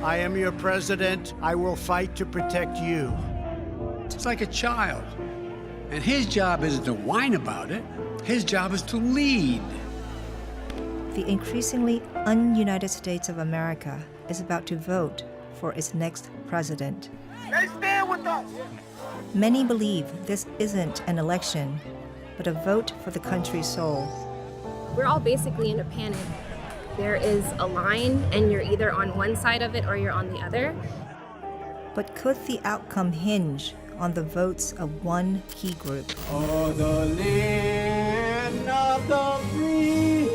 I am your president. I will fight to protect you. It's like a child. And his job isn't to whine about it. His job is to lead. The increasingly un-United States of America is about to vote for its next president. They stand with us. Many believe this isn't an election, but a vote for the country's soul. We're all basically in a panic. There is a line, and you're either on one side of it or you're on the other. But could the outcome hinge on the votes of one key group? Oh, the land of the free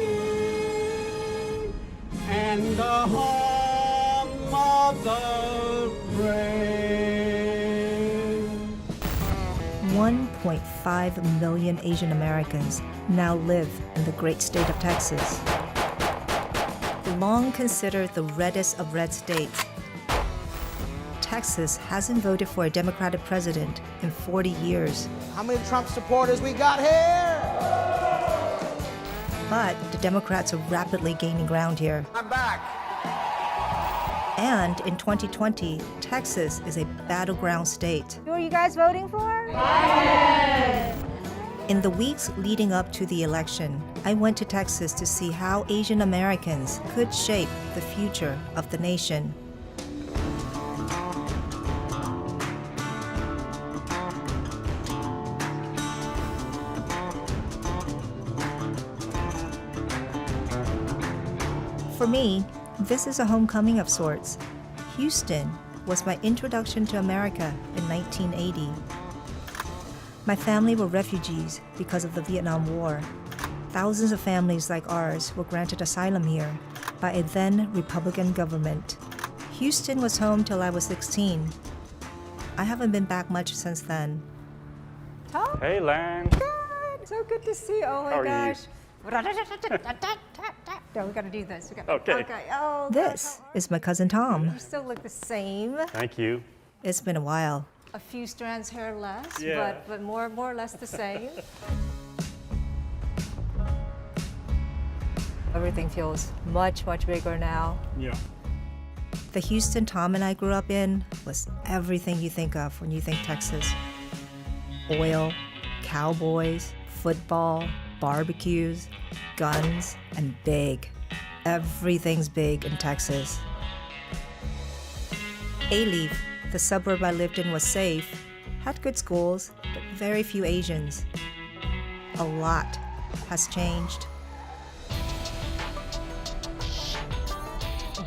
and the home of the brave. 1.5 million Asian Americans now live in the great state of Texas. Long considered the reddest of red states, Texas hasn't voted for a Democratic president in 40 years. How many Trump supporters we got here? But the Democrats are rapidly gaining ground here. I'm back. And in 2020, Texas is a battleground state. Who are you guys voting for? In the weeks leading up to the election, I went to Texas to see how Asian Americans could shape the future of the nation. For me, this is a homecoming of sorts. Houston was my introduction to America in 1980. My family were refugees because of the Vietnam War. Thousands of families like ours were granted asylum here by a then Republican government. Houston was home till I was 16. I haven't been back much since then. Tom? Hey, Lan. Good. So good to see you. Oh my How are you? gosh. No, we gotta do this. Okay. Oh, This is my cousin Tom. you still look the same. Thank you. It's been a while. A few strands hair less, Yeah. but more or less the same. Everything feels much bigger now. Yeah. The Houston Tom and I grew up in was everything you think of when you think Texas. Oil, cowboys, football, barbecues, guns, and big. Everything's big in Texas. Alief, the suburb I lived in, was safe, had good schools, but very few Asians. A lot has changed.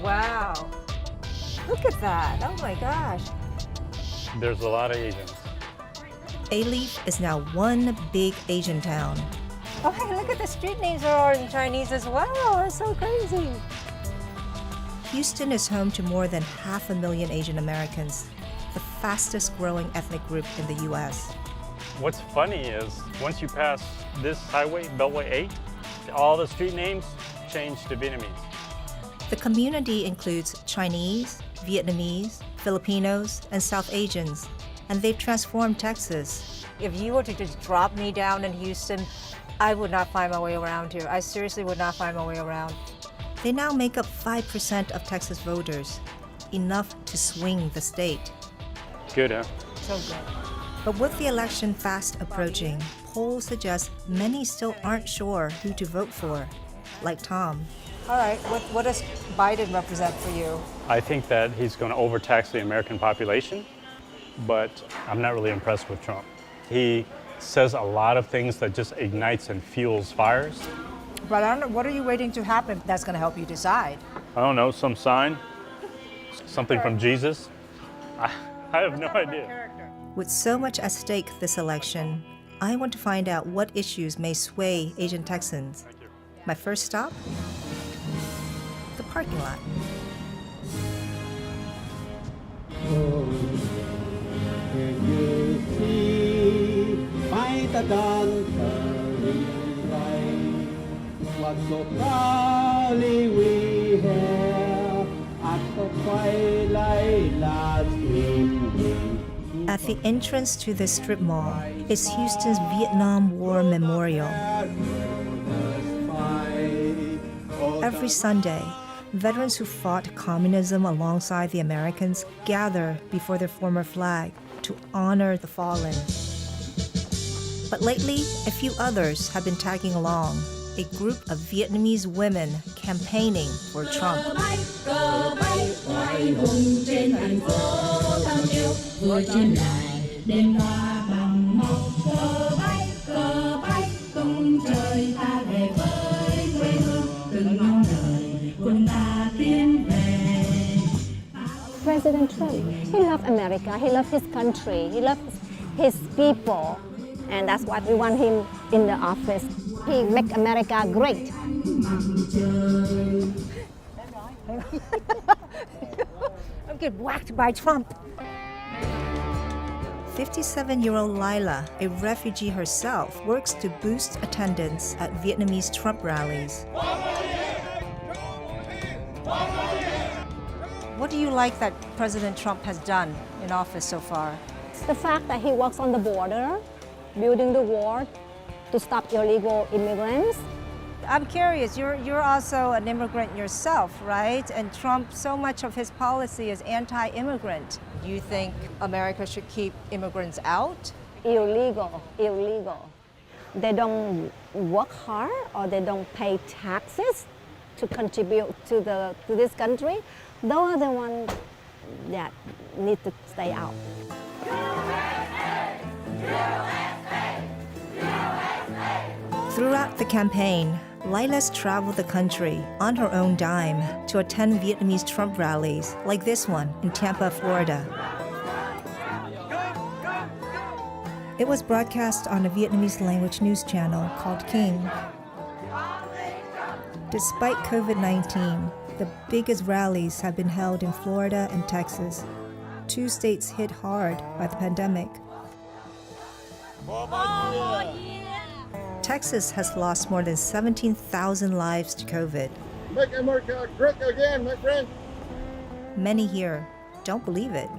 Wow. Look at that. Oh my gosh. There's a lot of Asians. Alief is now one big Asian town. Oh, hey, look at the street names are all in Chinese as well. That's so crazy. Houston is home to more than 500,000 Asian Americans, the fastest growing ethnic group in the U.S. What's funny is once you pass this highway, Beltway 8, all the street names change to Vietnamese. The community includes Chinese, Vietnamese, Filipinos, and South Asians, and they've transformed Texas. If you were to just drop me down in Houston, I would not find my way around here. I seriously would not find my way around. They now make up 5% of Texas voters, enough to swing the state. Good, huh? So good. But with the election fast approaching, polls suggest many still aren't sure who to vote for, like Tom. All right, what does Biden represent for you? I think that he's going to overtax the American population, but I'm not really impressed with Trump. He says a lot of things that just ignites and fuels fires. But I don't know, what are you waiting to happen that's going to help you decide? I don't know, some sign, something from Jesus. I have no idea. With so much at stake this election, I want to find out what issues may sway Asian Texans. My first stop? The parking lot. Can you see by the dawn's early light what so proudly we hailed at the twilight last evening? At the entrance to this strip mall is Houston's Vietnam War Memorial. Every Sunday, Veterans who fought communism alongside the Americans gather before their former flag to honor the fallen. But lately, a few others have been tagging along. A group of Vietnamese women campaigning for Trump. President Trump, he loves America, he loves his country, he loves his people, and that's what we want him in the office. He make America great. I'm getting whacked by Trump. 57-year-old Lila, a refugee herself, works to boost attendance at Vietnamese Trump rallies. What do you like that President Trump has done in office so far? The fact that he works on the border, building the wall to stop illegal immigrants. I'm curious, you're also an immigrant yourself, right? And Trump, so much of his policy is anti-immigrant. Do you think America should keep immigrants out? Illegal. They don't work hard or they don't pay taxes to contribute to this country. Those are the ones that need to stay out. Throughout the campaign, Lila's traveled the country on her own dime to attend Vietnamese Trump rallies like this one in Tampa, Florida. It was broadcast on a Vietnamese language news channel called King. Despite COVID-19, the biggest rallies have been held in Florida and Texas, two states hit hard by the pandemic. Texas has lost more than 17,000 lives to COVID. Make America great again, my friend. Many here don't believe it.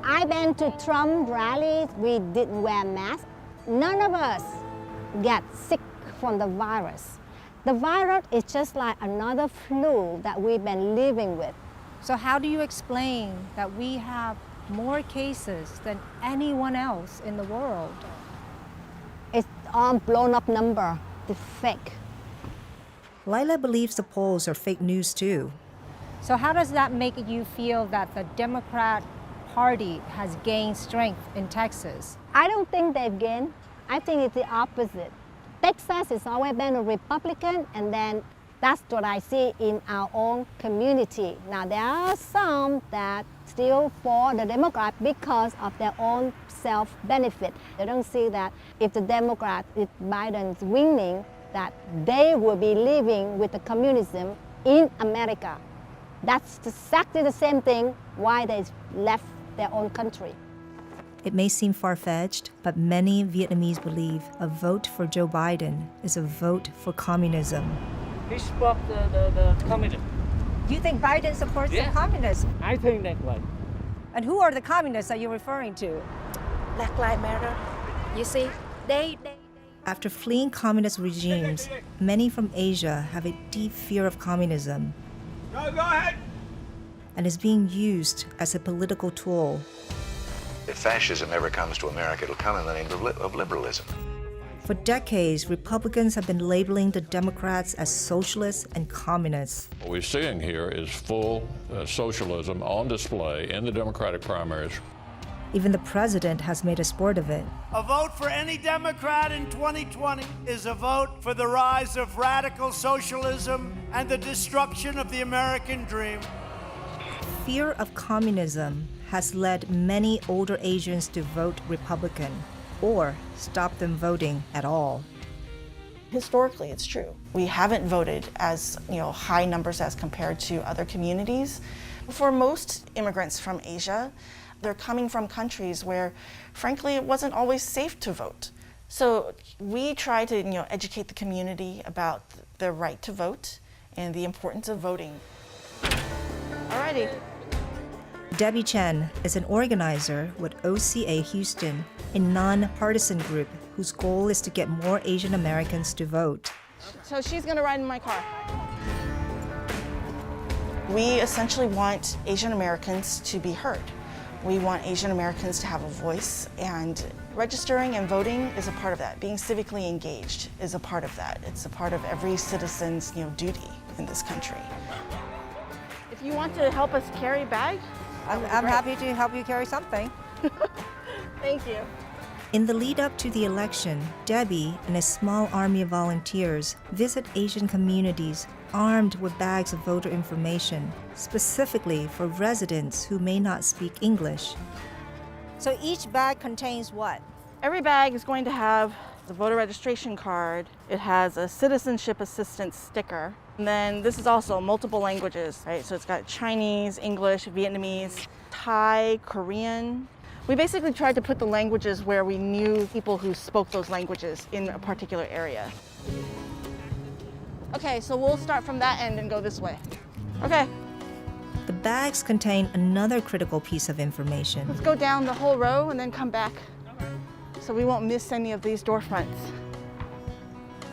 I've been to Trump rallies, we didn't wear masks. None of us get sick from the virus. The virus is just like another flu that we've been living with. So how do you explain that we have more cases than anyone else in the world? It's all blown up number, the fake. Lila believes the polls are fake news too. So how does that make you feel that the Democrat Party has gained strength in Texas? I don't think they've gained. I think it's the opposite. Texas has always been a Republican, and then that's what I see in our own community. Now, there are some that still for the Democrat because of their own self-benefit. They don't see that if the Democrat, if Biden's winning, that they will be living with the communism in America. That's exactly the same thing why they left their own country. It may seem far-fetched, but many Vietnamese believe a vote for Joe Biden is a vote for communism. He support the communism. You think Biden supports the communists? I think that way. And who are the communists that you're referring to? Black Lives Matter. You see, they After fleeing communist regimes, many from Asia have a deep fear of communism. Go ahead. And is being used as a political tool. If fascism ever comes to America, it'll come in the name of liberalism. For decades, Republicans have been labeling the Democrats as socialists and communists. What we're seeing here is full socialism on display in the Democratic primaries. Even the president has made a sport of it. A vote for any Democrat in 2020 is a vote for the rise of radical socialism and the destruction of the American dream. Fear of communism has led many older Asians to vote Republican or stop them voting at all. Historically, it's true. We haven't voted as high numbers as compared to other communities. For most immigrants from Asia, they're coming from countries where, frankly, it wasn't always safe to vote. So we try to educate the community about their right to vote and the importance of voting. Alrighty. Debbie Chen is an organizer with OCA Houston, a non-partisan group whose goal is to get more Asian Americans to vote. So she's gonna ride in my car. We essentially want Asian Americans to be heard. We want Asian Americans to have a voice, and registering and voting is a part of that. Being civically engaged is a part of that. It's a part of every citizen's duty in this country. If you want to help us carry bags, I'm happy to help you carry something. Thank you. In the lead up to the election, Debbie and a small army of volunteers visit Asian communities armed with bags of voter information, specifically for residents who may not speak English. So each bag contains what? Every bag is going to have the voter registration card. It has a citizenship assistance sticker. And then this is also multiple languages, right? So it's got Chinese, English, Vietnamese, Thai, Korean. We basically tried to put the languages where we knew people who spoke those languages in a particular area. Okay, so we'll start from that end and go this way. Okay. The bags contain another critical piece of information. Let's go down the whole row and then come back so we won't miss any of these door fronts.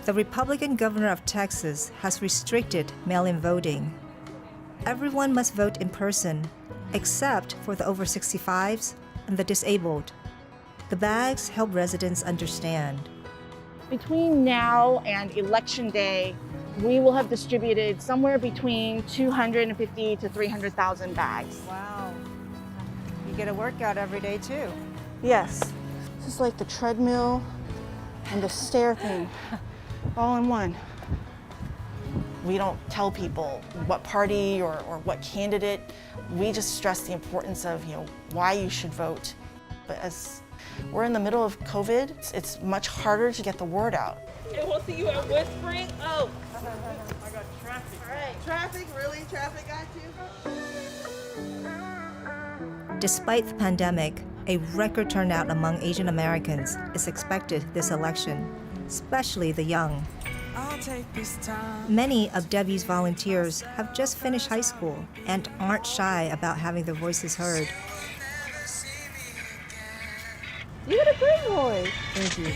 The Republican governor of Texas has restricted mail-in voting. Everyone must vote in person, except for the over 65s and the disabled. The bags help residents understand. Between now and Election Day, we will have distributed somewhere between 250 to 300,000 bags. Wow. You get a workout every day too. Yes. This is like the treadmill and the stair thing, all in one. We don't tell people what party or what candidate. We just stress the importance of why you should vote. But as we're in the middle of COVID, it's much harder to get the word out. Hey, we'll see you at Whispering. Oh, I got traffic. All right, traffic, really? Traffic got you? Despite the pandemic, a record turnout among Asian Americans is expected this election, especially the young. Many of Debbie's volunteers have just finished high school and aren't shy about having their voices heard. You got a great voice. Thank you.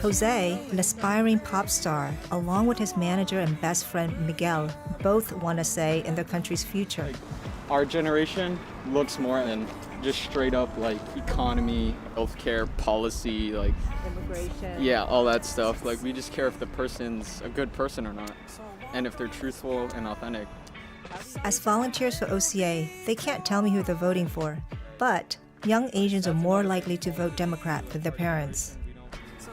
Jose, an aspiring pop star, along with his manager and best friend Miguel, both want to say in their country's future. Our generation looks more than just straight up economy, healthcare, policy, immigration. Yeah, all that stuff. We just care if the person's a good person or not, and if they're truthful and authentic. As volunteers for OCA, they can't tell me who they're voting for, but young Asians are more likely to vote Democrat than their parents.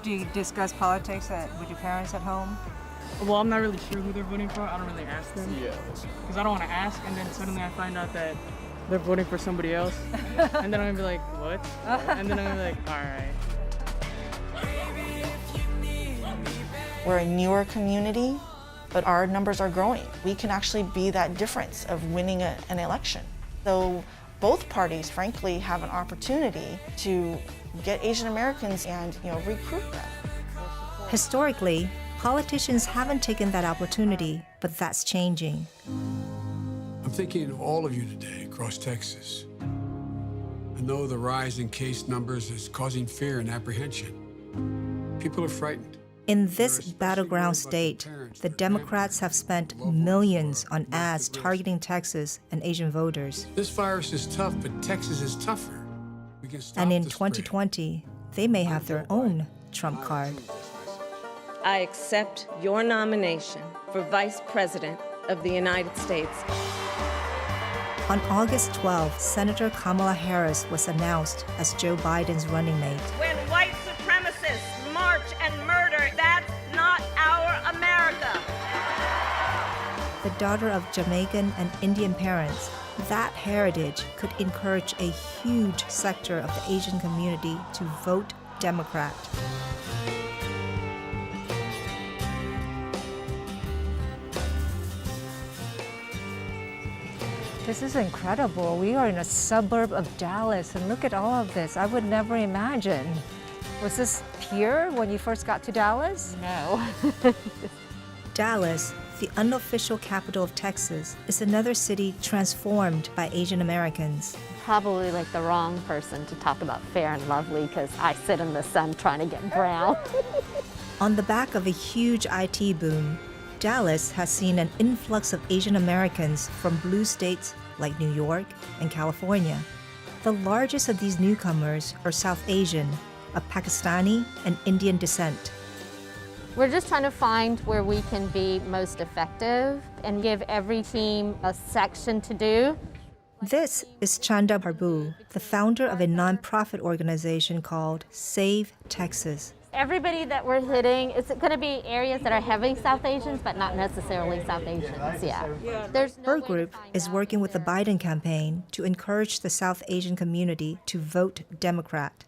Do you discuss politics with your parents at home? Well, I'm not really sure who they're voting for. I don't really ask them. Yeah. Because I don't want to ask, and then suddenly I find out that they're voting for somebody else. And then I'm going to be like, what? And then I'm going to be like, all right. We're a newer community, but our numbers are growing. We can actually be that difference of winning an election. So both parties, frankly, have an opportunity to get Asian Americans and recruit them. Historically, politicians haven't taken that opportunity, but that's changing. I'm thinking of all of you today across Texas. I know the rise in case numbers is causing fear and apprehension. People are frightened. In this battleground state, the Democrats have spent millions on ads targeting Texas and Asian voters. This virus is tough, but Texas is tougher. We can stop And in the spread. 2020, they may have their own Trump card. I accept your nomination for Vice President of the United States. On August 12, Senator Kamala Harris was announced as Joe Biden's running mate. When white supremacists march and murder, that's not our America. The daughter of Jamaican and Indian parents, that heritage could encourage a huge sector of the Asian community to vote Democrat. This is incredible. We are in a suburb of Dallas, and look at all of this. I would never imagine. Was this here when you first got to Dallas? No. Dallas, the unofficial capital of Texas, is another city transformed by Asian Americans. Probably the wrong person to talk about fair and lovely because I sit in the sun trying to get brown. On the back of a huge IT boom, Dallas has seen an influx of Asian Americans from blue states like New York and California. The largest of these newcomers are South Asian, of Pakistani and Indian descent. We're just trying to find where we can be most effective and give every team a section to do. This is Chanda Prabhu, the founder of a nonprofit organization called Save Texas. Everybody that we're hitting, it's going to be areas that are heavy South Asians, but not necessarily South Asians, yeah. Her group is working with the Biden campaign to encourage the South Asian community to vote Democrat.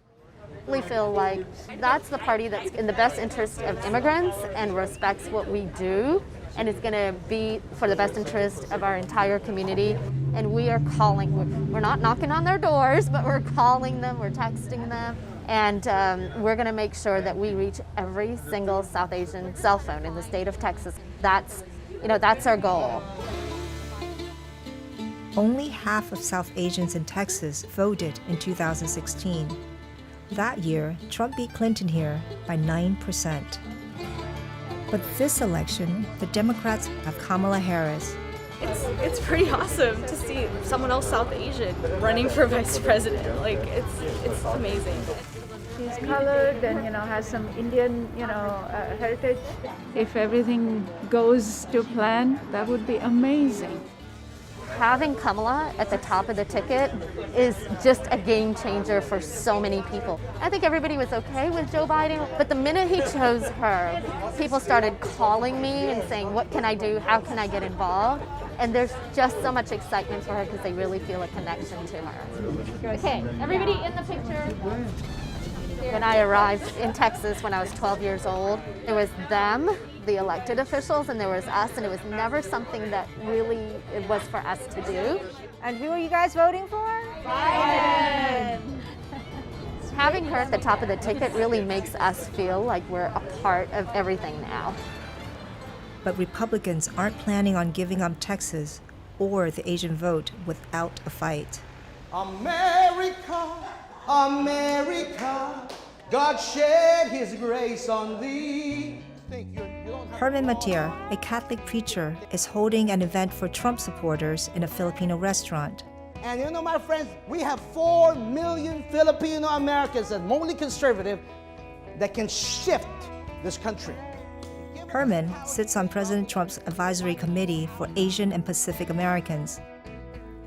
We feel like that's the party that's in the best interest of immigrants and respects what we do, and it's going to be for the best interest of our entire community. And we are calling, we're not knocking on their doors, but we're calling them, we're texting them, and we're going to make sure that we reach every single South Asian cell phone in the state of Texas. That's our goal. Only half of South Asians in Texas voted in 2016. That year, Trump beat Clinton here by 9%. But this election, the Democrats have Kamala Harris. It's pretty awesome to see someone else South Asian running for vice president. Like, it's amazing. She's colored and, has some Indian, heritage. If everything goes to plan, that would be amazing. Having Kamala at the top of the ticket is just a game changer for so many people. I think everybody was okay with Joe Biden, but the minute he chose her, people started calling me and saying, what can I do? How can I get involved? And there's just so much excitement for her because they really feel a connection to her. Okay, everybody in the picture. When I arrived in Texas when I was 12 years old, it was them, the elected officials, and there was us, and it was never something that really it was for us to do. And who are you guys voting for? Biden! Having her at the top of the ticket really makes us feel like we're a part of everything now. But Republicans aren't planning on giving up Texas or the Asian vote without a fight. America, America, God shed his grace on thee. Herman Matier, a Catholic preacher, is holding an event for Trump supporters in a Filipino restaurant. And my friends, we have 4 million Filipino Americans that are mostly conservative that can shift this country. Herman sits on President Trump's advisory committee for Asian and Pacific Americans.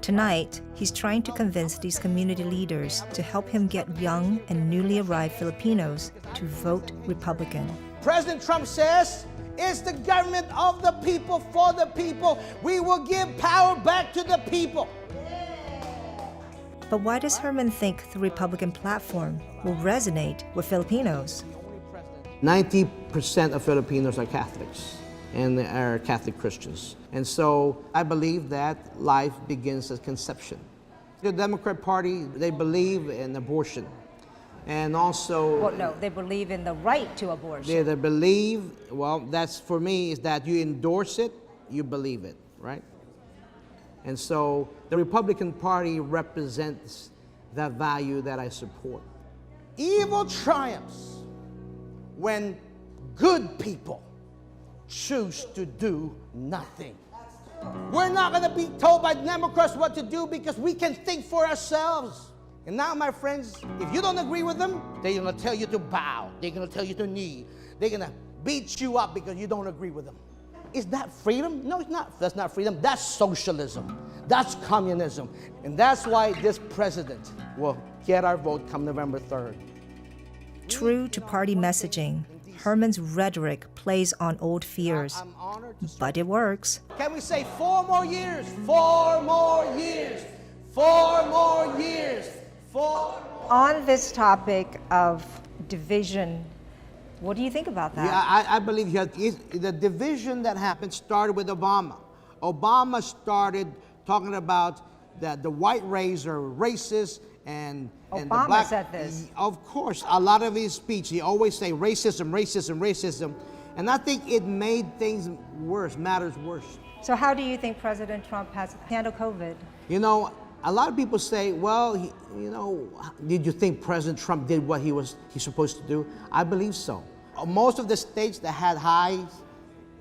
Tonight, he's trying to convince these community leaders to help him get young and newly arrived Filipinos to vote Republican. President Trump says, it's the government of the people, for the people. We will give power back to the people. But why does Herman think the Republican platform will resonate with Filipinos? 90% of Filipinos are Catholics and they are Catholic Christians. And so I believe that life begins at conception. The Democrat Party, they believe in abortion. And also... Well, no, they believe in the right to abortion. They believe, well, that's for me, is that you endorse it, you believe it, right? And so the Republican Party represents that value that I support. Evil triumphs when good people choose to do nothing. We're not going to be told by Democrats what to do because we can think for ourselves. And now, my friends, if you don't agree with them, they're going to tell you to bow. They're going to tell you to kneel. They're going to beat you up because you don't agree with them. Is that freedom? No, it's not. That's not freedom. That's socialism. That's communism. And that's why this president will get our vote come November 3rd. True to party messaging, Herman's rhetoric plays on old fears, but it works. Can we say 4 more years? 4 more years. 4 more years. 4 more. On this topic of division, what do you think about that? Yeah, I believe the division that happened started with Obama. Obama started talking about that the white race are racist and the black. Said this. Of course, a lot of his speech, he always say racism, racism, racism. And I think it made things worse, matters worse. So how do you think President Trump has handled COVID? A lot of people say, well, did you think President Trump did what he's supposed to do? I believe so. Most of the states that had high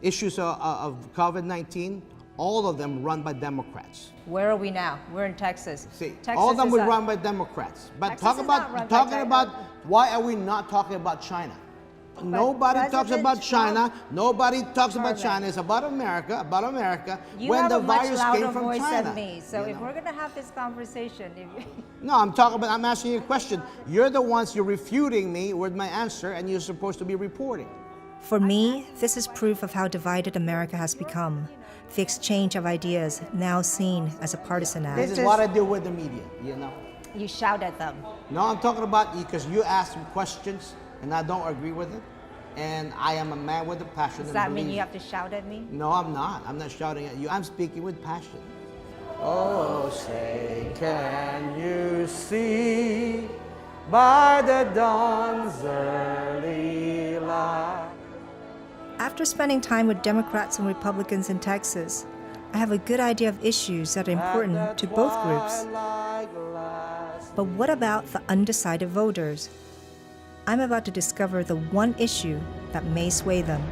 issues of COVID-19, all of them run by Democrats. Where are we now? We're in Texas. See, Texas all of them is were a- run by Democrats. But Texas talk is not about run by talking Dem- about why are we not talking about China? Nobody talks President about China. Trump- Nobody talks about Perfect. China. It's about America. About America. You when have the a much virus louder came from voice China. than me. So you if know? we're going to have this conversation, if you... No, I'm asking you a question. You're the ones, you're refuting me with my answer, and you're supposed to be reporting. For me, this is proof of how divided America has become. The exchange of ideas, now seen as a partisan act. This is what I do with the media, you know. You shout at them. No, I'm talking about because you ask some questions, and I don't agree with it. And I am a man with a passion. Does that mean you have to shout at me? No, I'm not. I'm not shouting at you. I'm speaking with passion. Oh, say, can you see by the dawn's early light? After spending time with Democrats and Republicans in Texas, I have a good idea of issues that are important to both groups. But what about the undecided voters? I'm about to discover the one issue that may sway them.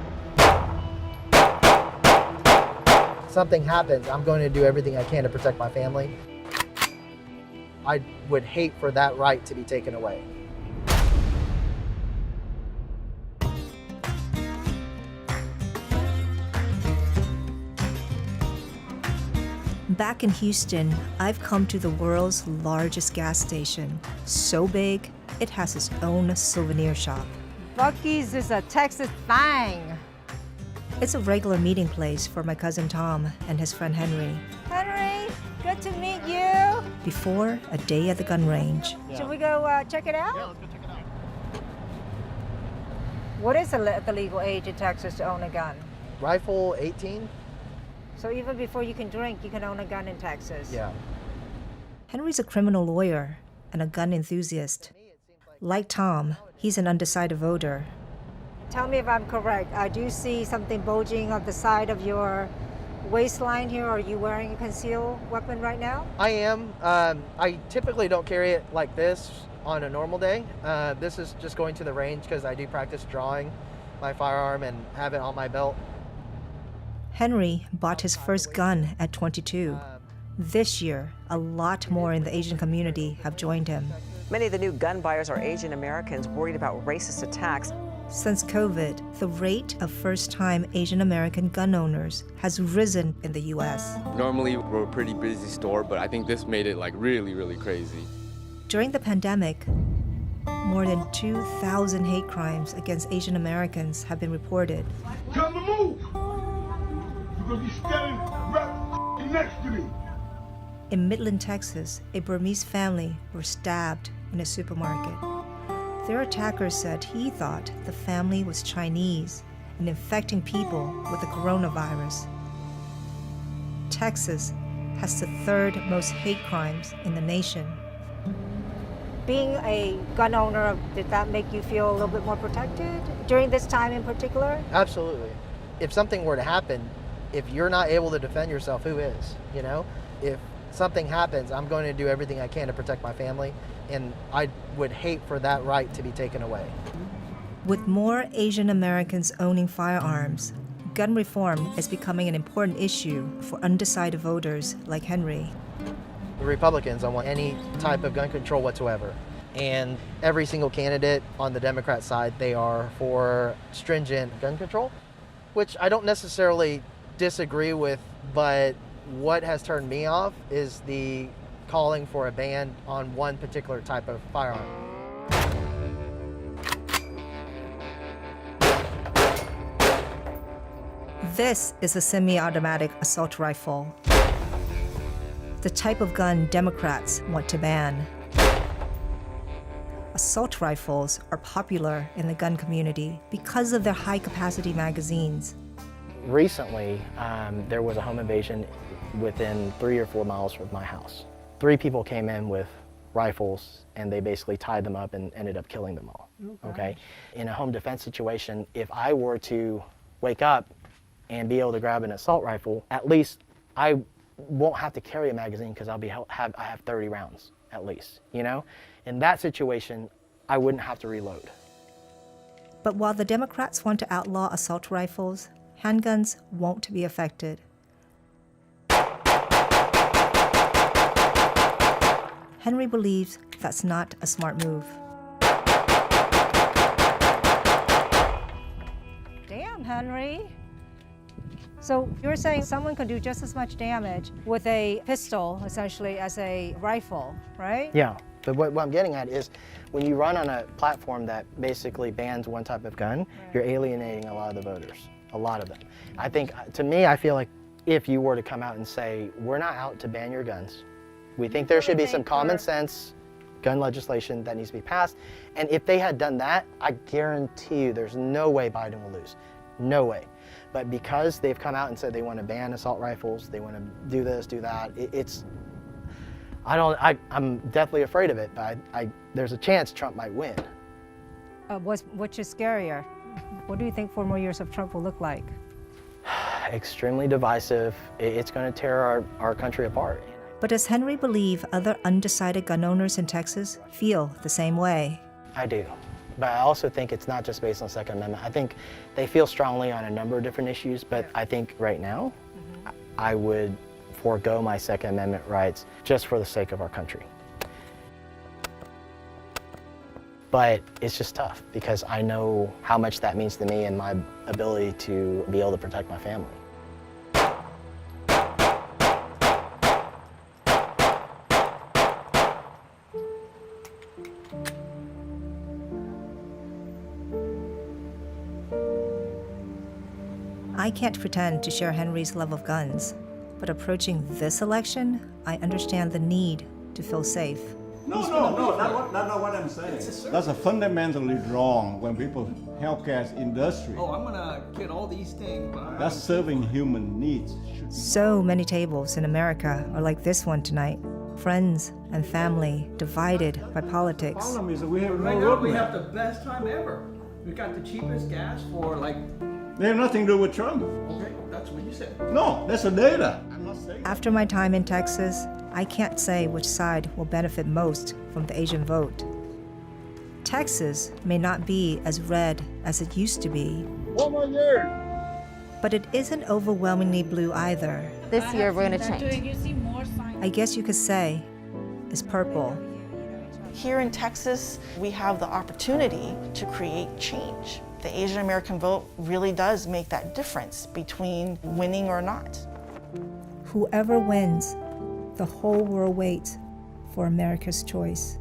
Something happens, I'm going to do everything I can to protect my family. I would hate for that right to be taken away. Back in Houston, I've come to the world's largest gas station. So big, it has its own souvenir shop. Buc-ee's is a Texas thing. It's a regular meeting place for my cousin Tom and his friend Henry. Henry, good to meet you. Before a day at the gun range. Should we go check it out? Yeah, let's go check it out. What is the legal age in Texas to own a gun? Rifle 18? So even before you can drink, you can own a gun in Texas. Yeah. Henry's a criminal lawyer and a gun enthusiast. Like Tom, he's an undecided voter. Tell me if I'm correct. I do see something bulging on the side of your waistline here. Are you wearing a concealed weapon right now? I am. I typically don't carry it like this on a normal day. This is just going to the range because I do practice drawing my firearm and have it on my belt. Henry bought his first gun at 22. This year, a lot more in the Asian community have joined him. Many of the new gun buyers are Asian Americans worried about racist attacks. Since COVID, the rate of first-time Asian American gun owners has risen in the U.S. Normally, we're a pretty busy store, but I think this made it like really, really crazy. During the pandemic, more than 2,000 hate crimes against Asian Americans have been reported. Tell them to move! You're gonna be standing right next to me. In Midland, Texas, a Burmese family were stabbed in a supermarket. Their attacker said he thought the family was Chinese and infecting people with the coronavirus. Texas has the third most hate crimes in the nation. Being a gun owner, did that make you feel a little bit more protected during this time in particular? Absolutely. If something were to happen, if you're not able to defend yourself, who is? You know? If something happens, I'm going to do everything I can to protect my family, and I would hate for that right to be taken away. With more Asian Americans owning firearms, gun reform is becoming an important issue for undecided voters like Henry. The Republicans don't want any type of gun control whatsoever. And every single candidate on the Democrat side, they are for stringent gun control, which I don't necessarily disagree with, but what has turned me off is the calling for a ban on one particular type of firearm. This is a semi-automatic assault rifle, the type of gun Democrats want to ban. Assault rifles are popular in the gun community because of their high-capacity magazines. Recently, there was a home invasion within 3 or 4 miles of my house. 3 people came in with rifles and they basically tied them up and ended up killing them all. Okay? In a home defense situation, if I were to wake up and be able to grab an assault rifle, at least I won't have to carry a magazine because I have 30 rounds at least, you know? In that situation, I wouldn't have to reload. But while the Democrats want to outlaw assault rifles, handguns won't be affected. Henry believes that's not a smart move. Damn, Henry. So you're saying someone could do just as much damage with a pistol, essentially, as a rifle, right? Yeah, but what I'm getting at is when you run on a platform that basically bans one type of gun, you're alienating a lot of the voters, a lot of them. I think, to me, I feel like if you were to come out and say, we're not out to ban your guns, we think there should be some common sense gun legislation that needs to be passed, and if they had done that, I guarantee you there's no way Biden will lose, no way. But because they've come out and said they want to ban assault rifles, they want to do this, do that, I'm definitely afraid of it, but there's a chance Trump might win. Which is scarier? What do you think 4 more years of Trump will look like? Extremely divisive. It's going to tear our country apart. But does Henry believe other undecided gun owners in Texas feel the same way? I do. But I also think it's not just based on the Second Amendment. I think they feel strongly on a number of different issues, but I think right now, I would forego my Second Amendment rights just for the sake of our country. But it's just tough because I know how much that means to me and my ability to be able to protect my family. I can't pretend to share Henry's love of guns, but approaching this election, I understand the need to feel safe. No, not what I'm saying. That's a fundamentally wrong when people healthcare industry. Oh, I'm gonna get all these things. That's serving human needs. So many tables in America are like this one tonight. Friends and family divided by politics. The problem is that we have no right now roadmap. we have the best time ever. We got the cheapest gas for like. They have nothing to do with Trump. Okay, that's what you said. No, that's the data. I'm not saying. After my time in Texas, I can't say which side will benefit most from the Asian vote. Texas may not be as red as it used to be. 1 more year. But it isn't overwhelmingly blue either. This year we're going to change. I guess you could say it's purple. Here in Texas, we have the opportunity to create change. The Asian American vote really does make that difference between winning or not. Whoever wins, the whole world waits for America's choice.